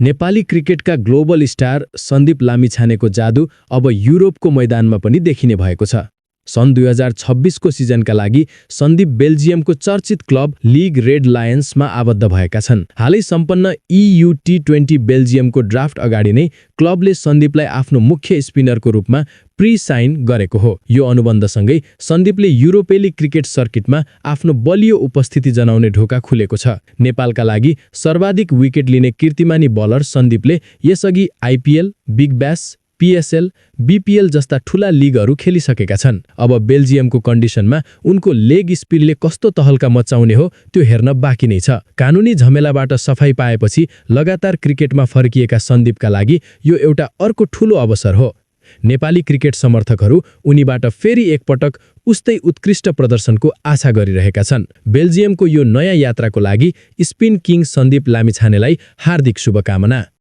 Nepali क्रिकेटका global star Sandeep लामिछानेको जादु अब युरोपको मैदानमा पनि देखिने भएको छ। सन् 2026को सिजनका लागि सन्दीप बेल्जियमको चर्चित क्लब लिग रेड लायन्समा आबद्ध भएका छन्। हालै सम्पन्न EU T20 बेल्जियमको ड्राफ्ट अगाडि नै क्लबले सन्दीपलाई आफ्नो मुख्य स्पिनरको रूपमा प्री-साइन गरेको हो। यो अनुबन्धसँगै सन्दीपले युरोपेली क्रिकेट सर्किटमा आफ्नो बलियो उपस्थिति जनाउने ढोका खुलेको छ। नेपालका लागि सर्वाधिक विकेट लिने कीर्तिमानी बलर सन्दीपले यसअघि IPL, big bash, PSL, BPL जस्ता ठूला लिगहरू खेलिसकेका छन्। अब बेल्जियमको कन्डिसनमा उनको लेग स्पिनले कस्तो तहल्का मचाउने हो त्यो हेर्न बाँकी नै छ। कानुनी झमेलाबाट सफाई पाएपछि लगातार क्रिकेटमा फर्किएका सन्दीपका लागि यो एउटा अर्को ठूलो अवसर हो। नेपाली क्रिकेट समर्थकहरू उनीबाट फेरि एकपटक उस्तै उत्कृष्ट प्रदर्शनको आशा गरिरहेका छन्। बेल्जियमको यो नयाँ यात्राको लागि स्पिन किङ सन्दीप लामिछानेलाई हार्दिक शुभकामना।